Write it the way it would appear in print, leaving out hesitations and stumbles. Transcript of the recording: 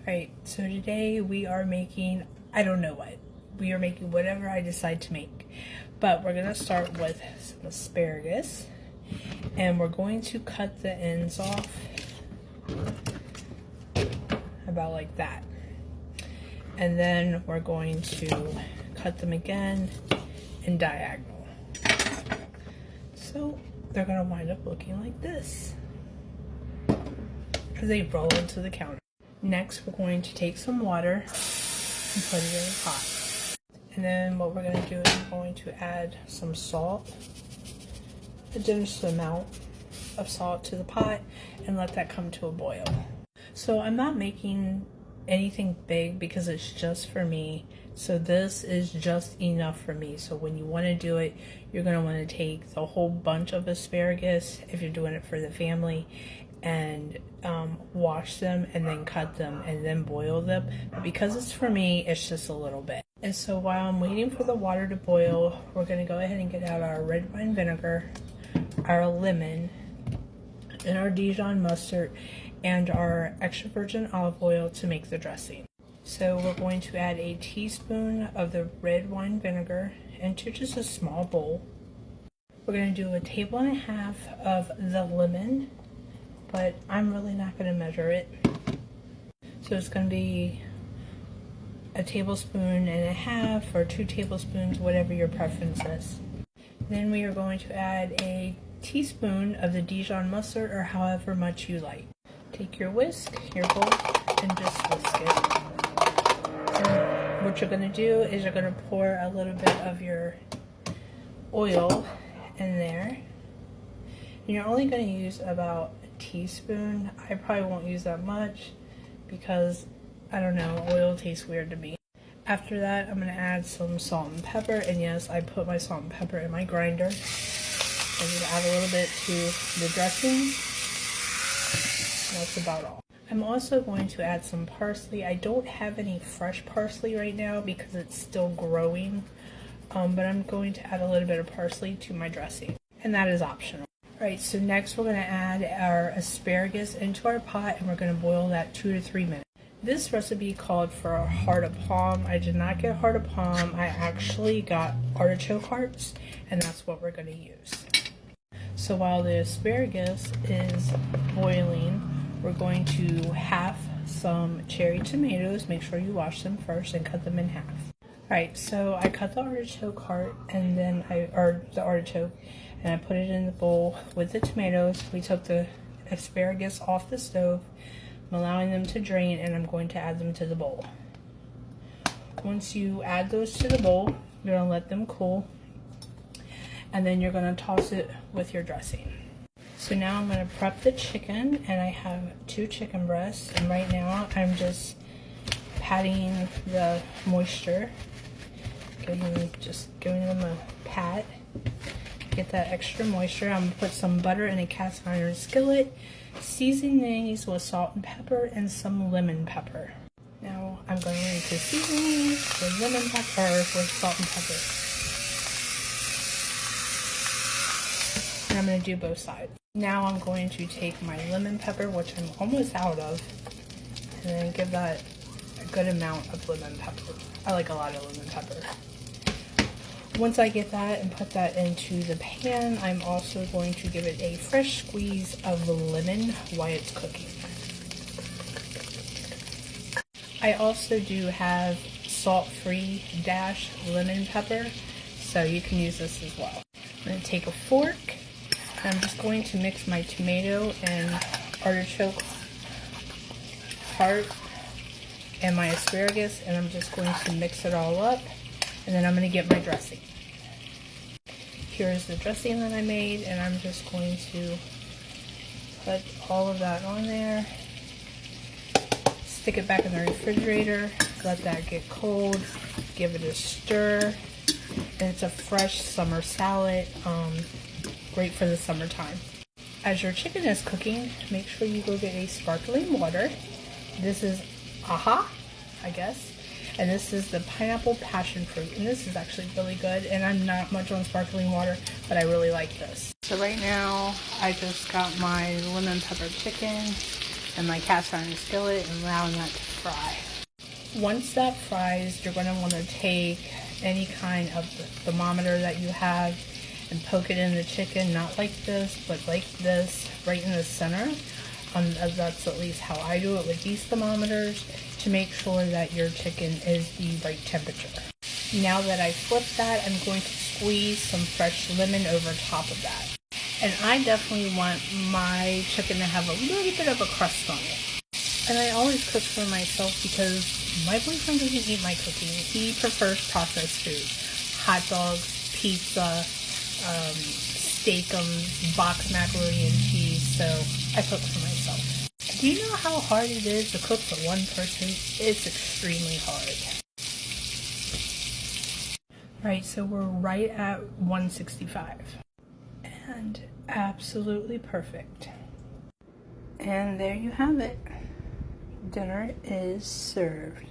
Alright, so today we are making, I don't know what. We are making whatever I decide to make. But we're going to start with some asparagus. And we're going to cut the ends off about like that. And then we're going to cut them again in diagonal. So they're going to wind up looking like this as they roll into the counter. Next, we're going to take some water and put it in a pot. And then what we're going to do is we're going to add some salt, a generous amount of salt to the pot, and let that come to a boil. So I'm not making anything big because it's just for me. So this is just enough for me. So when you want to do it, you're going to want to take the whole bunch of asparagus if you're doing it for the family, and wash them and then cut them and then boil them. But because it's for me, it's just a little bit. And so while I'm waiting for the water to boil, we're going to go ahead and get out our red wine vinegar, our lemon, and our Dijon mustard, and our extra virgin olive oil to make the dressing. So we're going to add a teaspoon of the red wine vinegar into just a small bowl. We're going to do 1.5 tablespoons of the lemon, but I'm really not going to measure it. So it's going to be 1.5 tablespoons or 2 tablespoons, whatever your preference is. Then we are going to add a teaspoon of the Dijon mustard, or however much you like. Take your whisk, your bowl, and just whisk it. And what you're going to do is you're going to pour a little bit of your oil in there. And you're only going to use about a teaspoon. I probably won't use that much because, I don't know, oil tastes weird to me. After that, I'm going to add some salt and pepper. And yes, I put my salt and pepper in my grinder. I'm going to add a little bit to the dressing. That's about all. I'm also going to add some parsley. I don't have any fresh parsley right now because it's still growing. But I'm going to add a little bit of parsley to my dressing. And that is optional. Alright, so next we're going to add our asparagus into our pot, and we're going to boil that 2 to 3 minutes. This recipe called for a heart of palm. I did not get heart of palm. I actually got artichoke hearts, and that's what we're going to use. So while the asparagus is boiling, we're going to half some cherry tomatoes. Make sure you wash them first and cut them in half. Alright, so I cut the artichoke heart and then the artichoke, and I put it in the bowl with the tomatoes. We took the asparagus off the stove. I'm allowing them to drain, and I'm going to add them to the bowl. Once you add those to the bowl, you're going to let them cool, and then you're going to toss it with your dressing. So now I'm going to prep the chicken, and I have 2 chicken breasts, and right now I'm just patting the moisture, giving them a pat, get that extra moisture. I'm going to put some butter in a cast iron skillet, seasoning these with salt and pepper and some lemon pepper. Now I'm going to season these with lemon pepper, with salt and pepper. And I'm going to do both sides. Now I'm going to take my lemon pepper, which I'm almost out of, and then give that a good amount of lemon pepper. I like a lot of lemon pepper. Once I get that and put that into the pan, I'm also going to give it a fresh squeeze of the lemon while it's cooking. I also do have salt-free dash lemon pepper, so you can use this as well. I'm going to take a fork, and I'm just going to mix my tomato and artichoke heart and my asparagus, and I'm just going to mix it all up, and then I'm going to get my dressing. Here's the dressing that I made, and I'm just going to put all of that on there, stick it back in the refrigerator, let that get cold, give it a stir, and it's a fresh summer salad, great for the summertime. As your chicken is cooking, make sure you go get a sparkling water. This is Aha, I guess. And this is the pineapple passion fruit, and this is actually really good, and I'm not much on sparkling water, but I really like this. So right now I just got my lemon pepper chicken and my cast iron skillet and allowing that to fry. Once that fries, you're going to want to take any kind of thermometer that you have and poke it in the chicken, not like this, but like this, right in the center. That's at least how I do it with these thermometers, to make sure that your chicken is the right temperature. Now that I flipped that, I'm going to squeeze some fresh lemon over top of that. And I definitely want my chicken to have a little bit of a crust on it. And I always cook for myself because my boyfriend doesn't eat my cooking. He prefers processed food. Hot dogs, pizza, steakums, boxed macaroni and cheese. So I cook for myself. Do you know how hard it is to cook for one person? It's extremely hard. Right, so we're right at 165. And absolutely perfect. And there you have it. Dinner is served.